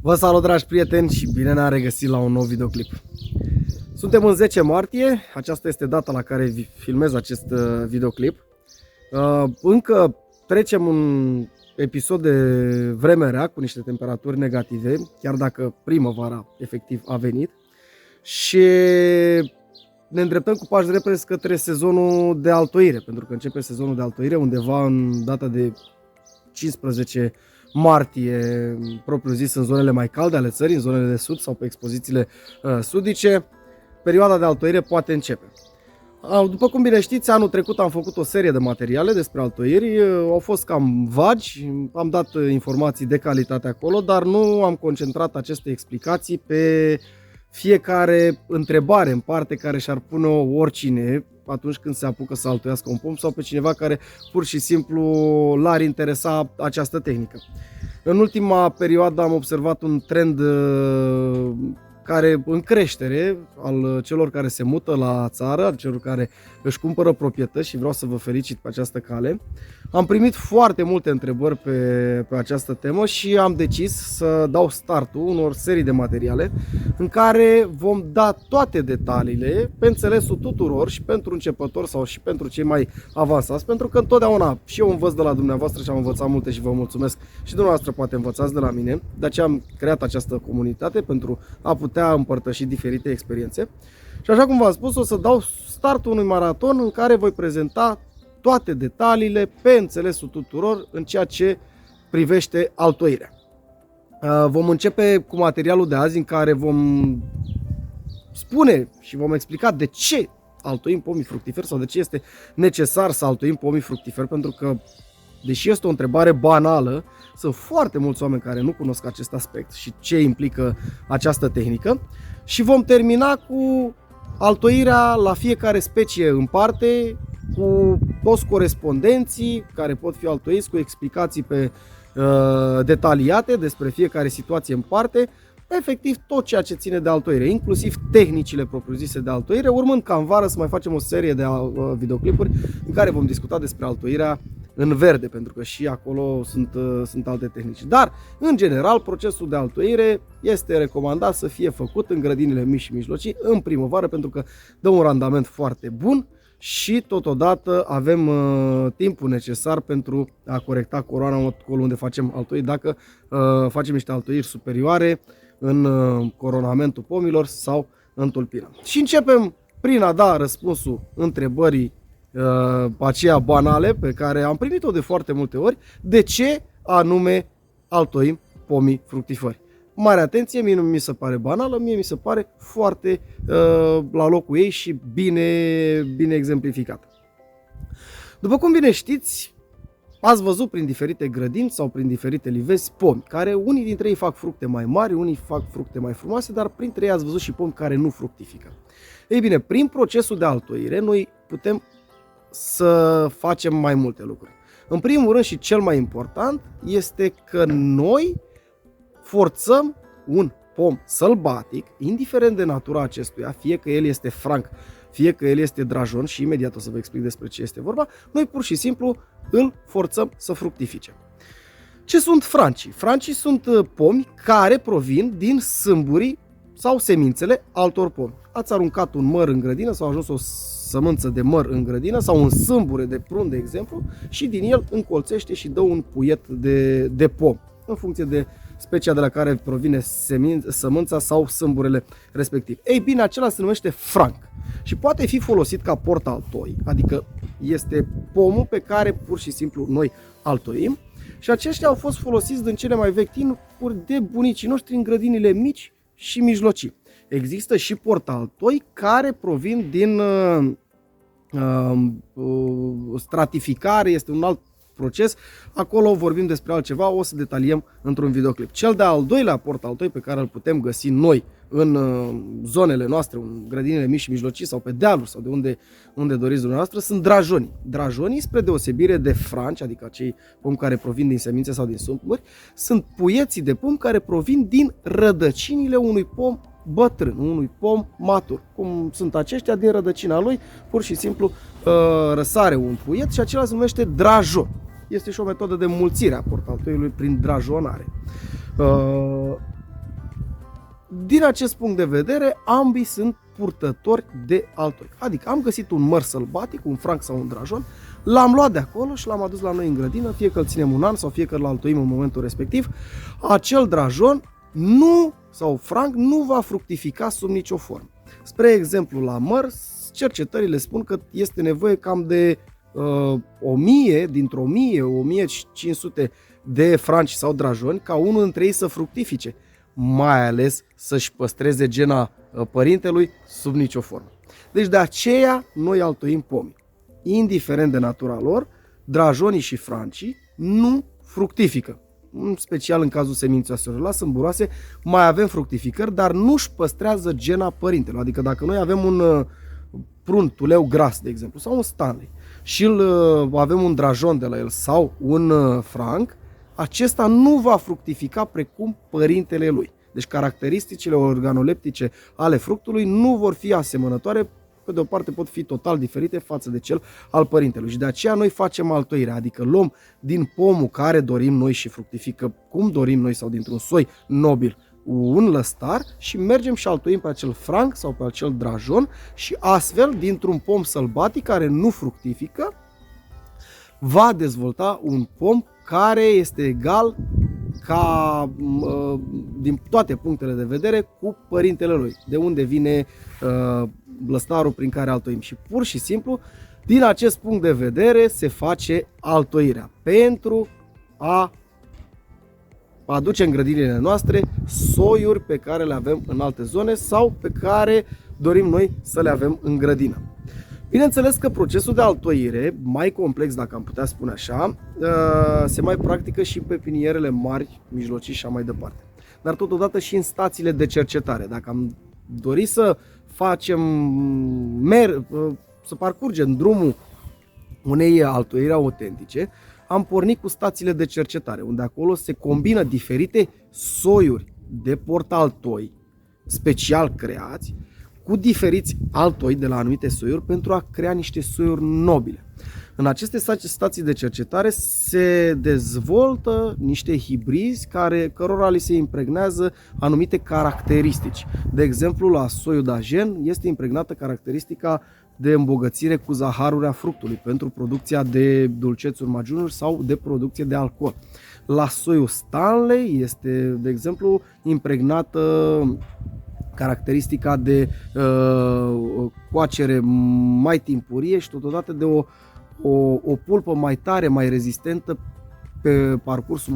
Vă salut, dragi prieteni, și bine ne-am regăsit la un nou videoclip. Suntem în 10 martie, aceasta este data la care filmez acest videoclip. Încă trecem un episod de vreme rea cu niște temperaturi negative, chiar dacă primăvara efectiv a venit. Și ne îndreptăm cu pași repezi către sezonul de altoire, pentru că începe sezonul de altoire undeva în data de 15 martie, propriu zis, în zonele mai calde ale țării, în zonele de sud sau pe expozițiile sudice. Perioada de altoire poate începe. După cum bine știți, anul trecut am făcut o serie de materiale despre altoiri, au fost cam vagi, am dat informații de calitate acolo, dar nu am concentrat aceste explicații pe fiecare întrebare în parte care și-ar pune-o oricine atunci când se apucă să altoiască un pom sau pe cineva care pur și simplu l-ar interesa această tehnică. În ultima perioadă am observat un trend care în creștere al celor care se mută la țară, al celor care își cumpără proprietăți, și vreau să vă felicit pe această cale. Am primit foarte multe întrebări pe această temă și am decis să dau startul unor serii de materiale în care vom da toate detaliile pe înțelesul tuturor, și pentru începători sau și pentru cei mai avansați, pentru că întotdeauna și eu învăț de la dumneavoastră și am învățat multe și vă mulțumesc, și dumneavoastră poate învățați de la mine. De aceea am creat această comunitate, pentru a putea împărtăși diferite experiențe. Și așa cum v-am spus, o să dau startul unui maraton în care voi prezenta toate detaliile pe înțelesul tuturor în ceea ce privește altoirea. Vom începe cu materialul de azi, în care vom spune și vom explica de ce altoim pomii fructiferi sau de ce este necesar să altoim pomii fructiferi, pentru că, deși este o întrebare banală, sunt foarte mulți oameni care nu cunosc acest aspect și ce implică această tehnică. Și vom termina cu altoirea la fiecare specie în parte, cu toți corespondenții care pot fi altoiți, cu explicații detaliate despre fiecare situație în parte, efectiv tot ceea ce ține de altoire, inclusiv tehnicile propriu-zise de altoire, urmând ca în vară să mai facem o serie de videoclipuri în care vom discuta despre altoirea în verde, pentru că și acolo sunt alte tehnici. Dar, în general, procesul de altoire este recomandat să fie făcut în grădinile mici și mijlocii în primăvară, pentru că dă un randament foarte bun și totodată avem timpul necesar pentru a corecta coroana acolo unde facem altoire, dacă facem niște altoiri superioare în coronamentul pomilor sau în tulpină. Și începem prin a da răspunsul întrebării aceea banale pe care am primit-o de foarte multe ori: de ce anume altoim pomii fructiferi? Mare atenție, mie nu mi se pare banală, mie mi se pare foarte la locul ei și bine exemplificată. După cum bine știți, ați văzut prin diferite grădini sau prin diferite livezi pomi care unii dintre ei fac fructe mai mari, unii fac fructe mai frumoase, dar printre ei ați văzut și pomi care nu fructifică. Ei bine, prin procesul de altoire noi putem să facem mai multe lucruri. În primul rând și cel mai important este că noi forțăm un pom sălbatic, indiferent de natura acestuia, fie că el este franc, fie că el este drajon, și imediat o să vă explic despre ce este vorba, noi pur și simplu îl forțăm să fructifice. Ce sunt francii? Francii sunt pomi care provin din sâmburii sau semințele altor pomi. Ați aruncat un măr în grădină sau a ajuns o sămânță de măr în grădină sau un sâmbure de prun, de exemplu, și din el încolțește și dă un puiet de pom, în funcție de specia de la care provine sămânța sau sâmburele respectiv. Ei bine, acela se numește franc și poate fi folosit ca portaltoi, adică este pomul pe care pur și simplu noi altoim, și aceștia au fost folosiți din cele mai vechi timpuri de bunicii noștri în grădinile mici și mijlocii. Există și portaltoi care provin din stratificare, este un alt proces. Acolo vorbim despre altceva, o să detaliem într-un videoclip. Cel de-al doilea portaltoi pe care îl putem găsi noi în zonele noastre, în grădinile mici și mijlocii sau pe dealuri sau de unde doriți dumneavoastră, sunt drajonii. Drajonii, spre deosebire de franci, adică acei pomi care provin din semințe sau din sâmburi, sunt puieții de pom care provin din rădăcinile unui pom bătrân, unui pom matur. Cum sunt aceștia, din rădăcina lui pur și simplu răsare un puiet și acela se numește drajon. Este și o metodă de mulțire a portaltoiului prin drajonare. din acest punct de vedere, ambii sunt purtători de altoi. Adică am găsit un măr sălbatic, un franc sau un drajon, l-am luat de acolo și l-am adus la noi în grădină, fie că îl ținem un an sau fie că îl altoim în momentul respectiv. Acel drajon sau franc nu va fructifica sub nicio formă. Spre exemplu, la măr, cercetările spun că este nevoie cam de 1000, dintr-o 1500 de franci sau drajoni, ca unul dintre ei să fructifice, mai ales să-și păstreze gena părintelui sub nicio formă. Deci de aceea noi altoim pomii. Indiferent de natura lor, drajonii și francii nu fructifică. În special în cazul semințioaselor, la sâmburoase mai avem fructificări, dar nu își păstrează gena părintelui. Adică dacă noi avem un prun tuleu gras, de exemplu, sau un Stanley, și avem un drajon de la el sau un franc, acesta nu va fructifica precum părintele lui. Deci caracteristicile organoleptice ale fructului nu vor fi asemănătoare, pe de o parte pot fi total diferite față de cel al părintelui. Și de aceea noi facem altoirea, adică luăm din pomul care dorim noi și fructifică cum dorim noi sau dintr-un soi nobil un lăstar și mergem și altoim pe acel franc sau pe acel drajon și astfel, dintr-un pom sălbatic care nu fructifică, va dezvolta un pom care este egal din toate punctele de vedere cu părintele lui, de unde vine lăstarul prin care altoim. Și pur și simplu, din acest punct de vedere, se face altoirea pentru a aduce în grădinile noastre soiuri pe care le avem în alte zone sau pe care dorim noi să le avem în grădină. Bineînțeles că procesul de altoire, mai complex dacă am putea spune așa, se mai practică și pe pinierele mari, mijlocii și așa mai departe. Dar totodată și în stațiile de cercetare. Dacă am dori să să parcurgem drumul unei altoiri autentice, am pornit cu stațiile de cercetare, unde acolo se combină diferite soiuri de portaltoi special creați cu diferiți altoi de la anumite soiuri pentru a crea niște soiuri nobile. În aceste stații de cercetare se dezvoltă niște hibrizi cărora li se impregnează anumite caracteristici. De exemplu, la soiul d'Agen este impregnată caracteristica de îmbogățire cu zaharurile fructului pentru producția de dulcețuri majunuri sau de producție de alcool. La soiul Stanley este, de exemplu, impregnată caracteristica de coacere mai timpurie și totodată de o pulpă mai tare, mai rezistentă pe parcursul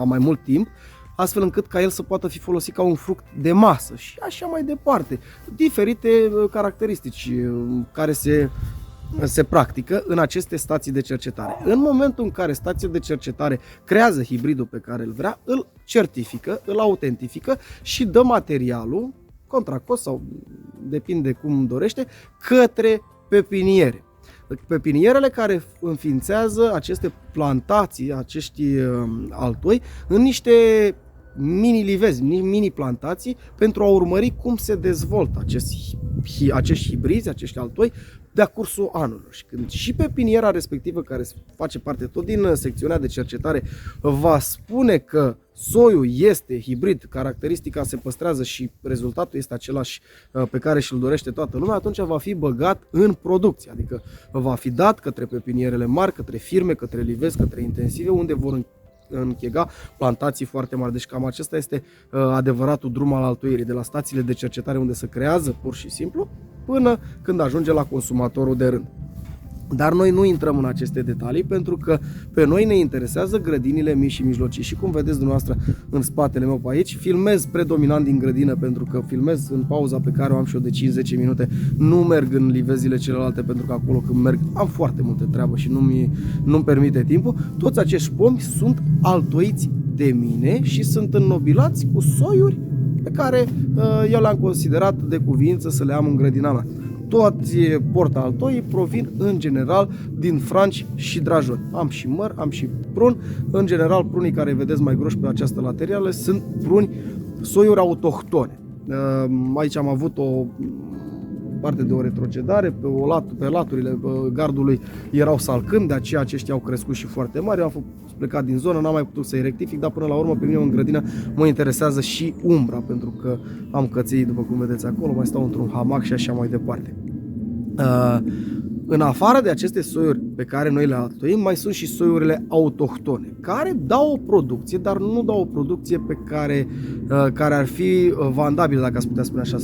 mai mult timp, astfel încât ca el să poată fi folosit ca un fruct de masă și așa mai departe. Diferite caracteristici care se practică în aceste stații de cercetare. În momentul în care stația de cercetare creează hibridul pe care îl vrea, îl certifică, îl autentifică și dă materialul, contracost sau depinde cum dorește, către pepiniere. Pepinierele care înființează aceste plantații, acești altoi, în niște mini-livezi, mini-plantații, pentru a urmări cum se dezvoltă acești hibrizi, acești altoi, de-a cursul anului. Și când și pepiniera respectivă, care face parte tot din secțiunea de cercetare, va spune că soiul este hibrid, caracteristica se păstrează și rezultatul este același pe care și-l dorește toată lumea, atunci va fi băgat în producție, adică va fi dat către pepinierele mari, către firme, către livezi, către intensive, unde vor închega plantații foarte mari. Deci cam acesta este adevăratul drum al altoirii, de la stațiile de cercetare unde se creează pur și simplu, până când ajunge la consumatorul de rând. Dar noi nu intrăm în aceste detalii pentru că pe noi ne interesează grădinile mici și mijlocii. Și cum vedeți dumneavoastră în spatele meu pe aici, filmez predominant din grădină pentru că filmez în pauza pe care o am și eu de 5-10 minute. Nu merg în livezile celelalte pentru că acolo când merg am foarte multe treabă și nu-mi permite timpul. Toți acești pomi sunt altoiți de mine și sunt înnobilați cu soiuri pe care eu le-am considerat de cuviință să le am în grădina mea. Toți portaltoii provin în general din franci și drajoni. Am și măr, am și prun. În general, prunii care vedeți mai groși pe această laterală sunt pruni soiuri autohtone. Aici am avut parte de o retrocedare, pe laturile gardului erau salcâmi, de aceea aceștia au crescut și foarte mari. Eu am plecat din zonă, n-am mai putut să-i rectific, dar până la urmă pe mine în grădină mă interesează și umbra, pentru că am căței, după cum vedeți acolo, mai stau într-un hamac și așa mai departe. În afară de aceste soiuri pe care noi le altoim, mai sunt și soiurile autohtone, care dau o producție, dar nu dau o producție pe care ar fi vandabilă, dacă ați putea spune așa,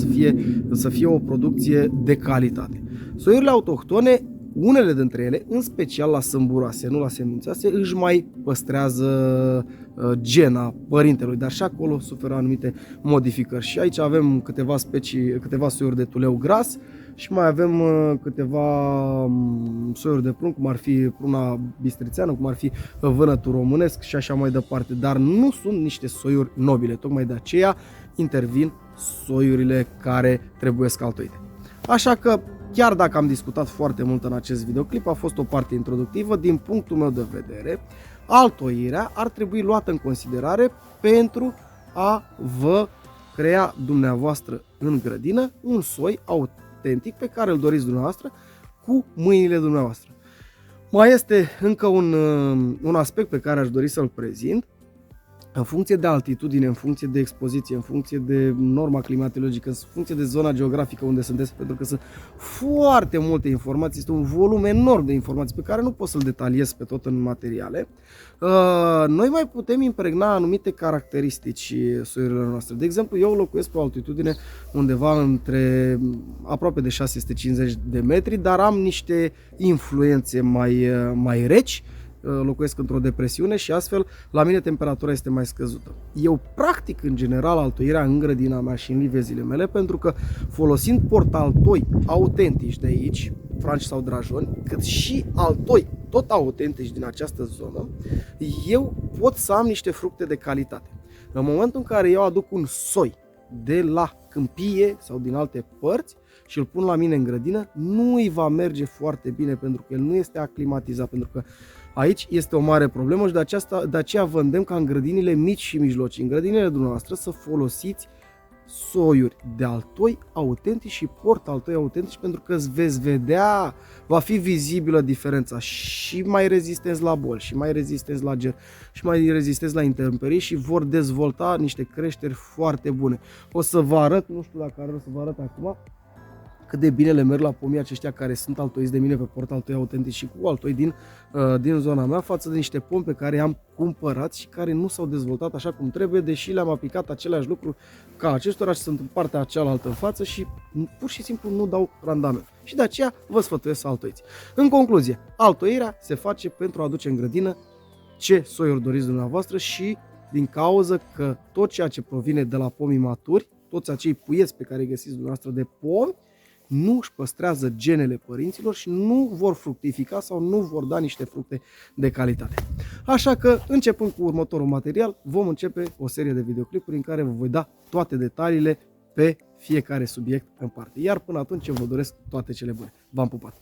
să fie o producție de calitate. Soiurile autohtone, unele dintre ele, în special la sâmburoase, nu la semințoase, își mai păstrează gena părintelui, dar și acolo suferă anumite modificări. Și aici avem câteva soiuri de tuleu gras și mai avem câteva soiuri de prun, cum ar fi pruna bistrițeană, cum ar fi vânătul românesc și așa mai departe, dar nu sunt niște soiuri nobile, tocmai de aceea intervin soiurile care trebuie altoite. Așa că, chiar dacă am discutat foarte mult în acest videoclip, a fost o parte introductivă, din punctul meu de vedere, altoirea ar trebui luată în considerare pentru a vă crea dumneavoastră în grădină un soi autentic pe care îl doriți dumneavoastră cu mâinile dumneavoastră. Mai este încă un aspect pe care aș dori să-l prezint. În funcție de altitudine, în funcție de expoziție, în funcție de norma climatologică, în funcție de zona geografică unde sunteți, pentru că sunt foarte multe informații, este un volum enorm de informații pe care nu pot să-l detaliez pe tot în materiale, noi mai putem impregna anumite caracteristici soiurilor noastre. De exemplu, eu locuiesc pe o altitudine undeva între aproape de 650 de metri, dar am niște influențe mai reci, locuiesc într-o depresiune și astfel la mine temperatura este mai scăzută. Eu practic în general altoirea în grădina mea și în livezile mele, pentru că folosind portaltoi autentici de aici, franci sau drajoni, cât și altoi tot autentici din această zonă, eu pot să am niște fructe de calitate. În momentul în care eu aduc un soi de la câmpie sau din alte părți și îl pun la mine în grădină, nu îi va merge foarte bine, pentru că el nu este aclimatizat, pentru că aici este o mare problemă și de aceea vă îndemn ca în grădinile mici și mijlocii, în grădinile dumneavoastră, să folosiți soiuri de altoi autentici și portaltoi autentici, pentru că îți veți vedea, va fi vizibilă diferența, și mai rezistenți la boli, și mai rezistenți la ger, și mai rezistenți la intemperii și vor dezvolta niște creșteri foarte bune. O să vă arăt, nu știu dacă o să vă arăt acum, cât de bine le merg la pomii aceștia care sunt altoiți de mine pe portaltoi autentici și cu altoi din zona mea, față de niște pomi pe care i-am cumpărat și care nu s-au dezvoltat așa cum trebuie, deși le-am aplicat aceleași lucruri ca acestora și sunt în partea cealaltă în față și pur și simplu nu dau randament. Și de aceea vă sfătuiesc să altoiți. În concluzie, altoirea se face pentru a aduce în grădină ce soiuri doriți dumneavoastră și din cauză că tot ceea ce provine de la pomii maturi, toți acei puieți pe care îi găsiți dumneavoastră de pomi, nu își păstrează genele părinților și nu vor fructifica sau nu vor da niște fructe de calitate. Așa că, începând cu următorul material, vom începe o serie de videoclipuri în care vă voi da toate detaliile pe fiecare subiect în parte. Iar până atunci vă doresc toate cele bune. V-am pupat!